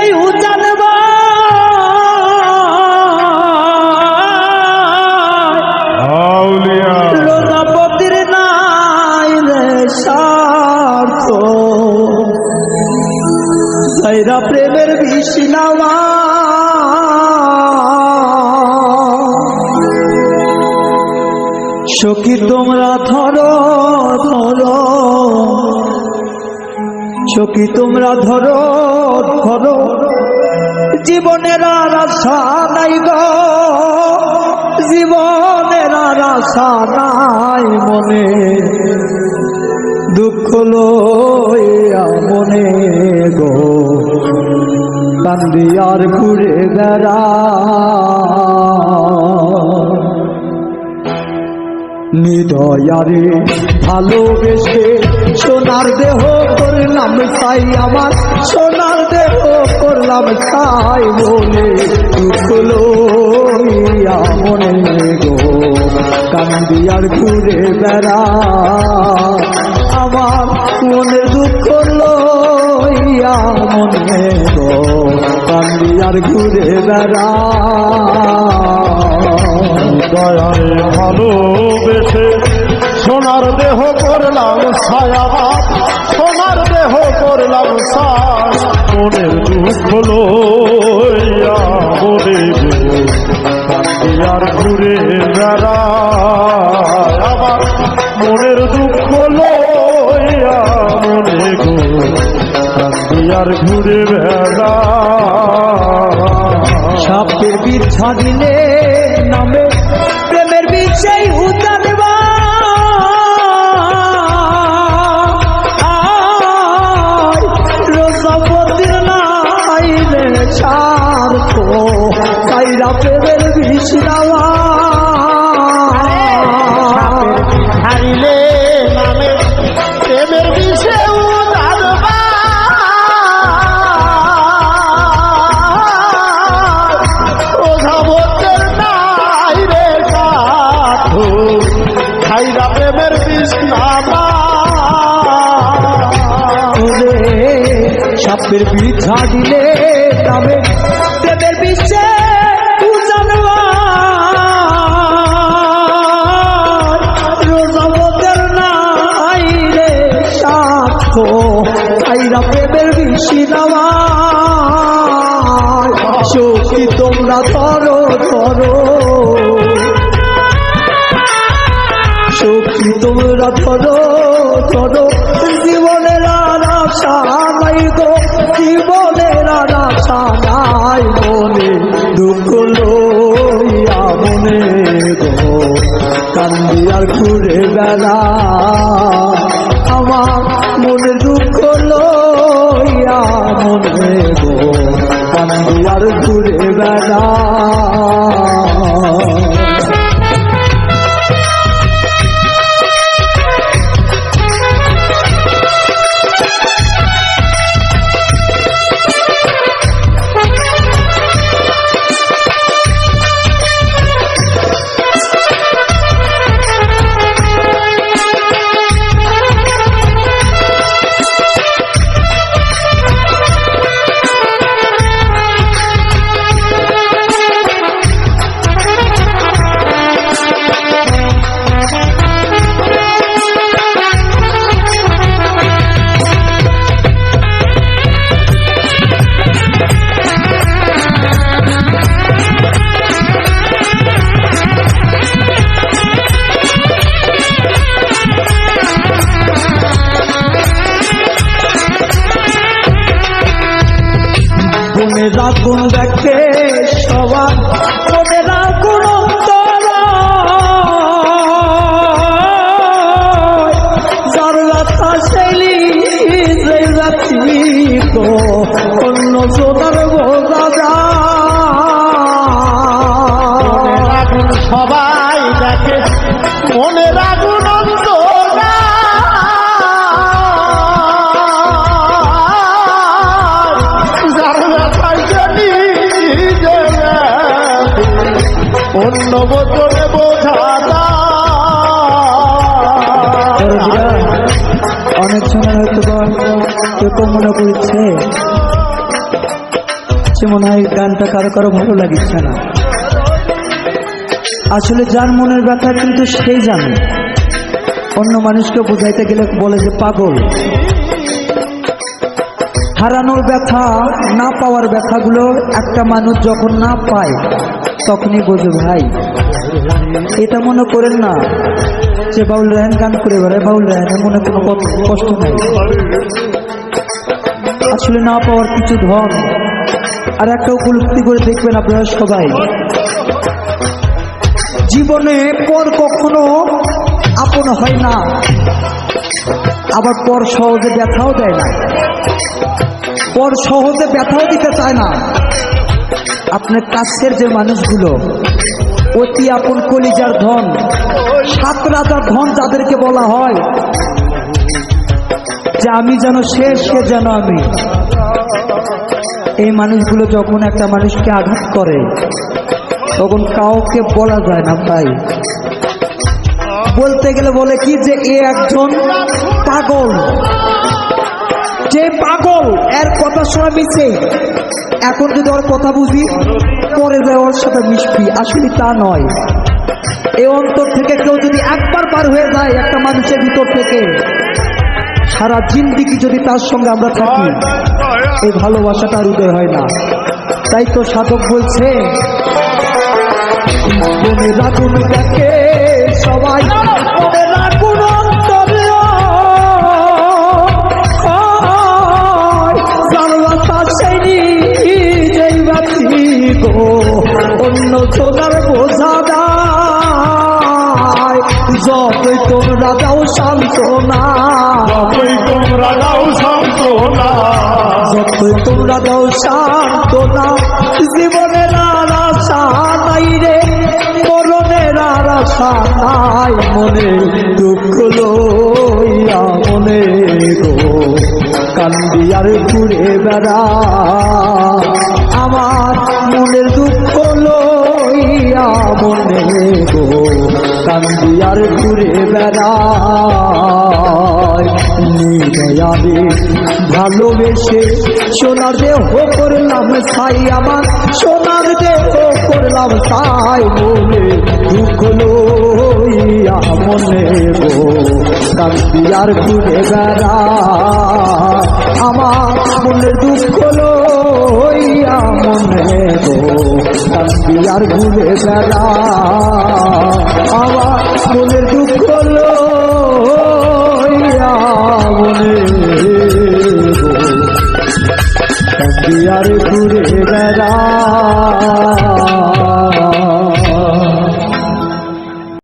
সেই উজান রোজাপতির নাই রে স্বার্থ সাইরা প্রেমের বিষ্ণামা সখী তোমরা ধরো ধরো সখী তোমরা ধরো ধরো জীবনের আর আশা নাই গো জীবনের আর আশা নাই মনে দুঃখ লইয়া মনে গো কান্দি আর ঘুরে বেড়া নিদয়ারে ভালোবেসে সোনার দেহ করলাম চাই আমার সোনার দেহ করলাম চাই বলে দুঃখ লইয়া মনে গো কান্দি আর ঘুরে বেড়া আমার মনে দুঃখ লইয়া মনে গো কান্দি আর ঘুরে বেড়া দয়ায় ভালোবেসে সোনার দেহ করলাম ছায়া সোনার দেহ করলাম ছায় মনের দুঃখ লইয়া বলে আর ঘুরে বেড়া আমার মনের দুঃখ লইয়া মনে গো আর ঘুরে বেড়া সাপের বীর ছাড়িলে নামে প্রেমের বীর সেই উজান রোজাপতির নাই রে স্বার্থ সাইরা প্রেমের বিষ্ণামা হারিলে নামে প্রেমের বিষে উজান রোজাপতির নাই রে স্বার্থ সাইরা প্রেমের বিষ্ণামা সাপের বীর ছাড়িলে নামে প্রেমের বিশ্বে উজান রোজাপতির নাই রে স্বার্থ সাইরা প্রেমের বিষ্ণামা সখী তোমরা ধরো ধরো সখী তোমরা ধরো ধরো জীবনের আর আশা নাই গো জীবনের আর আশা নাই মনে দুঃখ লইয়া মনে গো কান্দি আর ঘুরে বেড়া আমার মনে দুঃখ লইয়া মনে গো কান্দি আর ঘুরে বেড়া মনের আগুন দেখে সবার মনের আগুন যার রাতা শৈলী যে রাত্রি তো অন্য জোনার বোঝা যায় আগুন সবাই দেখে মনের আগুন অন্য বোতলে বোঝা অনেক সময় হয়তো কেউ মনে করছে মনে হয় গানটা কারো কারো ভালো লাগছে না। আসলে যার মনের ব্যথা কিন্তু সেই জানে। অন্য মানুষকে বোঝাইতে গেলে বলে যে পাগল। হারানোর ব্যথা, না পাওয়ার ব্যথাগুলো একটা মানুষ যখন না পায় তখনই বোঝে ভাই। এটা মনে করেন না যে বাউল রায়হান গান করে বেড়ায়, বাউল রায়হানের মনে কোনো কষ্ট নাই। আসলে না পাওয়ার কিছু ধন। আর একটা উপলব্ধি করে দেখবেন আপনারা সবাই, জীবনে পর কখনো আপন হয় না, আবার পর সহজে ব্যথাও দেয় না, পর সহজে ব্যথাও দিতে চায় না। আপনার কাছের যে মানুষগুলো অতি আপন, কলিজার ধন, সাত রাজার ধন যাদেরকে বলা হয় যে আমি যেন সে, সে যেন আমি, এই মানুষগুলো যখন একটা মানুষকে আঘাত করে তখন কাউকে বলা যায় না ভাই। বলতে গেলে বলে কি যে এ একজন পাগল, যে পাগল এর কথা শোনা মিশে। এখন যদি ওর কথা বুঝি পরে যায় ওর সাথে মিশবি, আসলে তা নয়। এই অন্তর থেকে কেউ যদি একবার পার হয়ে যায় একটা মানুষের ভিতর থেকে, সারা জিন্দিগি যদি তার সঙ্গে আমরা থাকি, এই ভালোবাসাটা আর উদয় হয় না। তাই তো সাধক বলছে মনে রাখুন দেখে সবাই, মনে রাখুন অন্তরে জানলা সেই যেই বাতি গো, অন্য সোনার বোঝা দায়। যতই তোমরা দাও সান্ত্বনা, যতই তোমরা দাও সান্ত্বনা, যতই তোমরা দাও সান্ত্বনা, জীবনের আর আশা নাই রে, মরণের আর আশা নাই। মনে দুঃখ লইয়া মনে গো কান্দি আর ঘুরে বেড়া, আমার মনের দুঃখ লইয়া মনে গো কান্দি আর ঘুরে বেড়ায়। নিদয়ারে ভালোবেসে সোনার দেহ করলাম ছাই, আমার সোনার দেহ করলাম ছাই। মনে দুঃখ লইয়া মনে গো কান্দি আর ঘুরে বেড়ায়, আমার মনের দুঃখ লইয়া মনে গো কান্দি আর ঘুরে বেড়ায়, আমার মনের দুঃখ লইয়া মনে গো কান্দি আর ঘুরে বেড়ায়।